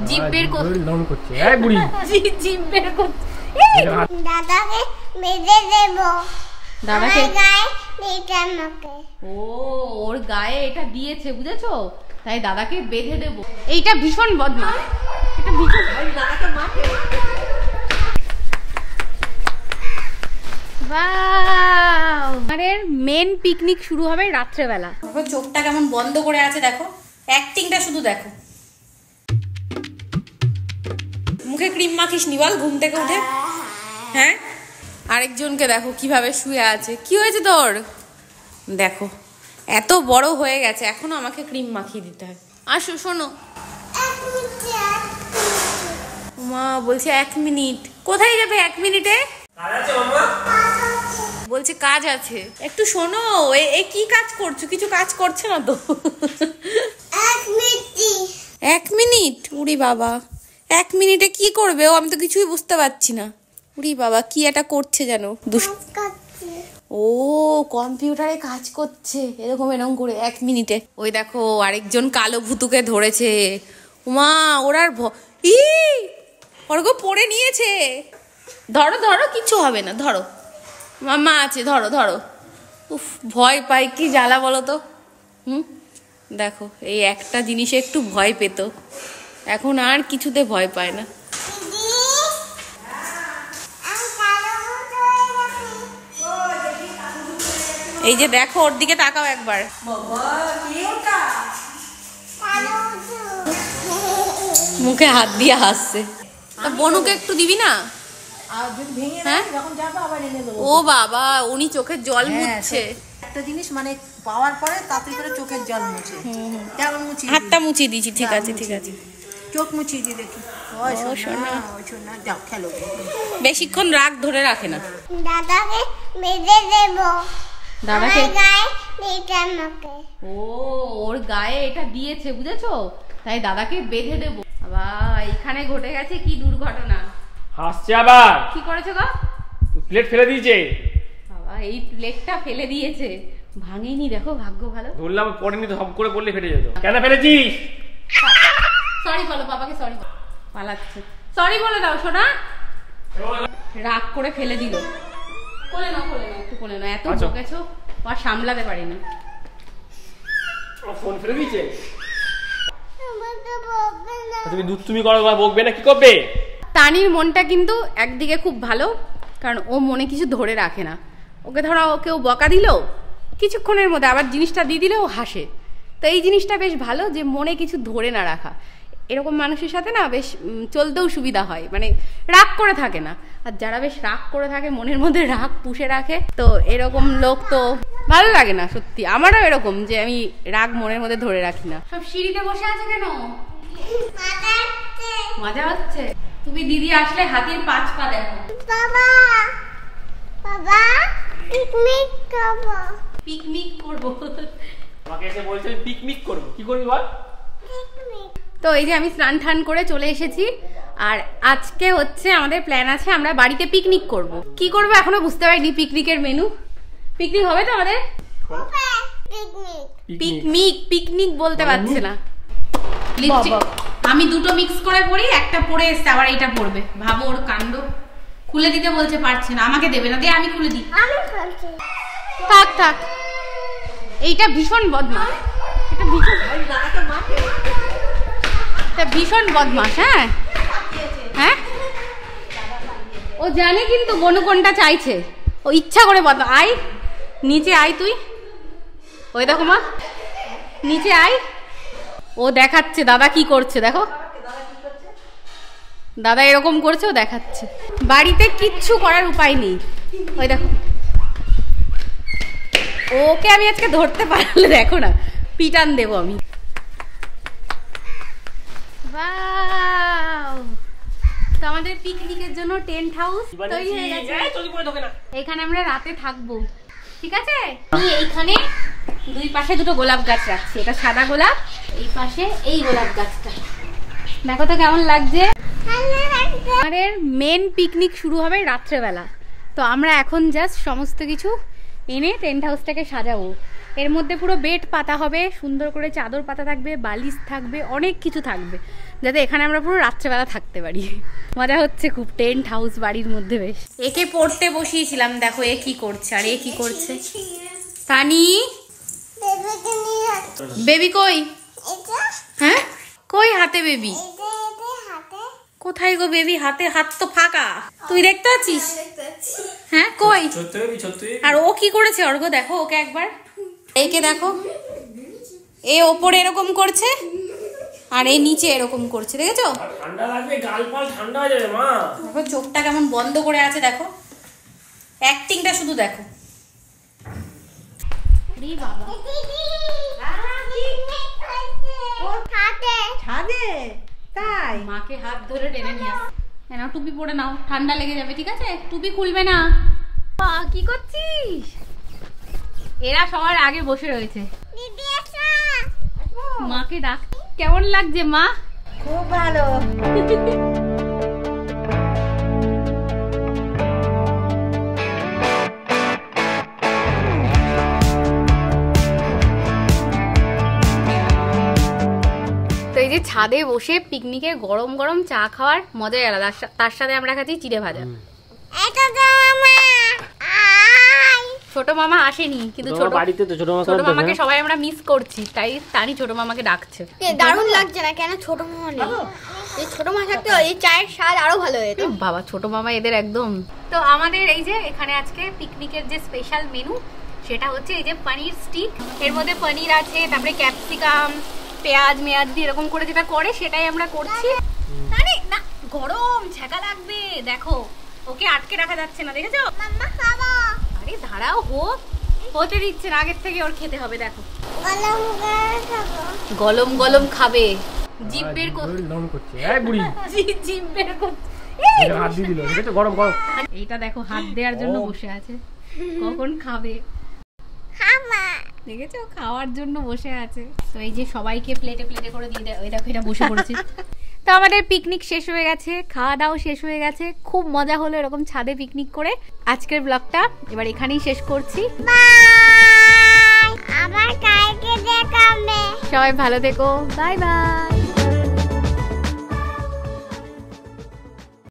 জিভ বের করছে এই বুড়ি জিভ বের করছে দাদাকে বেঁধে দেব দাদাকে গায়ে দিতে আমাকে ও ওর গায়ে এটা দিয়েছে বুঝেছো তাই দাদাকে বেঁধে দেব এইটা ভীষণ বদমাশ এটা ভীষণ দাদাকে মারতে ওয়াও আমাদের মেন পিকনিক শুরু হবে রাত্রে বেলা দেখো চোখটা কেমন বন্ধ করে আছে দেখো অ্যাক্টিংটা শুধু দেখো মুখে ক্রিম মাখিস নি বল ঘুম থেকে উঠে হ্যাঁ আরেকজনকে দেখো কিভাবে শুয়ে আছে কি হয়েছে তোর দেখো এত বড় হয়ে গেছে এখনো আমাকে ক্রিম মাখিয়ে দিতে হয় আসো শোনো মা বলছে 1 মিনিট কোথায় যাবে 1 মিনিটে বলছে কাজ আছে একটু শোনো এ কি কাজ করছো কিছু কাজ করছে না তো 1 মিনিট উড়ি বাবা 1 মিনিটে কি করবে ও আমি তো কিছুই বুঝতে পারছি না উড়ি বাবা কি এটা করছে যেন ও কম্পিউটারে কাজ করছে এরকম করে 1 মিনিটে ওই দেখো আরেকজন কালো ভুতুকে ধরেছে উমা ওরার ওরকম পড়ে নিয়েছে ধরো ধরো কিছু হবে না ধরো মাম্মা আছে ধরো ধরো উফ ভয় পাই কি জ্বালা বলো তো দেখো এই একটা জিনিসে একটু ভয় পেত এখন আর কিছুতে ভয় পায় না এই যে দেখো ওর দিকে তাকাও একবার মুখে হাত দিয়ে হাসছে বনুকে একটু দিবি না ও বাবা উনি চোখের জল মুছছে একটা জিনিস মানে পাওয়ার পরে তাড়াতাড়ি করে চোখের জল মুছে কেমন মুছি হাতটা মুছিয়ে দিয়েছি ঠিক আছে ঠিক আছে চোখ মুছিয়ে দিয়ে দেখি ও সোনা যাও খেলো বেশিক্ষণ রাগ ধরে রাখে না দাদাকে বেঁধে দেব দাদাকে গায়ে দিতে আমাকে ও ওর গায়ে এটা দিয়েছে বুঝেছো তাই দাদাকে বেঁধে দেব বাবা এখানে ঘটে গেছে কি দুর্ঘটনা হাসছে আবার কি করেছো গো প্লেট ফেলে দিয়েছে বাবা এই প্লেটটা ফেলে দিয়েছে ভাঙেনি দেখো ভাগ্য ভালো ধরলাম পড়েনি তো সব করে পড়লে ফেটে যেত কেন ফেলেছিস সরি বলো বাবাকে সরি পালাচ্ছে সরি বলে দাও সোনা রাগ করে ফেলে দিল কোলে না একটু কোলে না এত বকেছো আর সামলাতে পারিনি ফোন ফেলে দিয়েছে তুমি দুধ তুমি করো বা বকবে না কি করবে তানির মনটা কিন্তু একদিকে খুব ভালো কারণ ও মনে কিছু ধরে রাখে না ওকে ধরো কেউ বকা দিল কিছুক্ষণের মধ্যে আবার জিনিসটা দিয়ে দিলে ও হাসে তো এই জিনিসটা বেশ ভালো যে মনে কিছু ধরে না রাখা এরকম মানুষের সাথে না বেশ চলতেও সুবিধা হয় মানে রাগ করে থাকে না আর যারা বেশ রাগ করে থাকে মনের মধ্যে রাগ পুষে রাখে তো এরকম লোক তো ভালো লাগে না সত্যি আমারও এরকম যে আমি রাগ মনের মধ্যে ধরে রাখি না সব সিঁড়িতে বসে আছে কেন মজা হচ্ছে তুমি দিদি আসলে হাতির 5 পা দেখো বাবা বাবা পিকনিক করব পিকনিক করব আমাকে এসে বলছে পিকনিক করব কি করবি বল তো এই যে আমি স্নান টান করে চলে এসেছি আর আজকে হচ্ছে আমাদের প্ল্যান আছে আমরা বাড়িতে পিকনিক করব কি করব এখনো বুঝতে পারিনি পিকনিকের মেনু পিকনিক হবে তো আমাদের পিকনিক বলতে পারছে না লিপস্টিক আমি দুটো মিক্স করে পরি একটা পরে এসে আবার এটা পরবে ভাবো ওর কাণ্ড খুলে দিতে বলছে পারছে না আমাকে দেবে না দিয়ে আমি খুলে দিই থাক এইটা ভীষণ বদমাশ এটা ভীষণ বদমাশ হ্যাঁ ও জানে কিন্তু বনু কোনটা চাইছে ও ইচ্ছা করে বদমাশ আয় নিচে আয় তুই ওই দেখো মা নিচে আয় ও দেখাচ্ছে দাদা কি করছে দেখো দাদা এরকম করছে ও দেখাচ্ছে বাড়িতে কিচ্ছু করার উপায় নেই ওই দেখো ওকে আমি আজকে ধরতে পারলে দেখো না পিটান দেবো আমি তো আমাদের পিকনিকের জন্য টেন্ট হাউস তৈরি হয়ে গেছে এখানে আমরা রাতে থাকবো ঠিক আছে আমি এইখানে দুই পাশে দুটো গোলাপ গাছ রাখছি এটা সাদা গোলাপ এই পাশে এই গোলাপ গাছটা দেখো তো কেমন লাগছে আমাদের মেন পিকনিক শুরু হবে রাত্রেবেলা তো আমরা এখন জাস্ট সমস্ত কিছু এনে টেন্ট হাউসটাকে সাজাবো এর মধ্যে পুরো বেড পাতা হবে, সুন্দর করে চাদর পাতা থাকবে, বালিশ থাকবে, অনেক কিছু থাকবে, যাতে এখানে আমরা পুরো রাত্রেবেলা থাকতে পারি। মজা হচ্ছে খুব, টেন্ট হাউস বাড়ির মধ্যে বেশ। একে পড়তে বসিয়েছিলাম, দেখো এ কি করছে আর এ কি করছে। তানি বেবিকে নিয়ে যাচ্ছি। বেবি কই? এটা হ্যাঁ কই হাতে বেবি? এটা হাতে কোথায় গো বেবি? হাতে, হাত তো ফাঁকা, তুই দেখতে পাচ্ছিস? হ্যাঁ কই? আর ও কি করেছে অর্ঘ্য? দেখো ওকে একবার, এইকে দেখো, এ ওপরে এরকম করছে আর এই নিচে এরকম করছে, দেখেছো? ঠান্ডা লাগবে, গালপাল ঠান্ডা হয়ে যাবে মা। দেখো চোখটা কেমন বন্ধ করে আছে, দেখো অ্যাক্টিংটা শুধু দেখো। আরে বাবা, ছাদে তাই মাকে হাত ধরে টেনে নিয়ে আস। নাও টুপি পরে নাও, ঠান্ডা লেগে যাবে, ঠিক আছে? টুপি খুলবে না। কি করছিস? এরা সবার আগে বসে রয়েছে, মাকে ডাক। কেমন লাগছে মা? খুব ভালো। তো এই যে ছাদে বসে পিকনিকে গরম গরম চা খাওয়ার মজাই আলাদা। তার সাথে আমরা খাচ্ছি চিড়ে ভাজা। ছোট মামা আসেনি, কিন্তু ছোট বাড়িতে তো ছোট মামাকে সবাই আমরা মিস করছি, তাই তানি ছোট মামাকে ডাকছে। দারুণ লাগছে না কেন? ছোট মামা নেই, এই ছোট মামা থাকতে এই চায়ের স্বাদ আরো ভালো হতো। বাবা ছোট মামা এদের একদম। তো আমাদের এই যে এখানে আজকে পিকনিকের যে স্পেশাল মেনু, সেটা হচ্ছে এই যে পনির স্টিক। এর মধ্যে পনির আছে, তারপরে ক্যাপসিকাম, পেঁয়াজ মেয়াজ দিয়ে এরকম করে যেটা করে সেটাই আমরা করছি। আরে না, গরম ছ্যাঁকা লাগবে, দেখো ওকে আটকে রাখা যাচ্ছে না, দেখেছো? মাম্মা খাবো। আরে দাঁড়াও, হোক, হতে দিচ্ছে না, আগের থেকে ওর খেতে হবে। দেখো গরম করে খাবো। গলম গলম খাবে, জিভ বের করছে, করছে। এই বুড়ি জিভ বের করছে। হাত দিয়ে দিল, দেখেছো? গরম গরম। এইটা দেখো হাত দেওয়ার জন্য বসে আছে, কখন খাবে খামা। দেখেছো? খাওয়ার জন্য বসে আছে। তো এই যে সবাইকে প্লেটে প্লেটে করে দিয়ে দেয়। ওই দেখো এটা বসে পড়েছে। তো আমাদের পিকনিক শেষ হয়ে গেছে, খাওয়া দাওয়া শেষ হয়ে গেছে, খুব মজা হলো এরকম ছাদে পিকনিক করে। আজকের ব্লগটা এবার এখানেই শেষ করছি। বাই, আবার কালকে দেখাবে। সবাই ভালো থেকো, বাই বাই।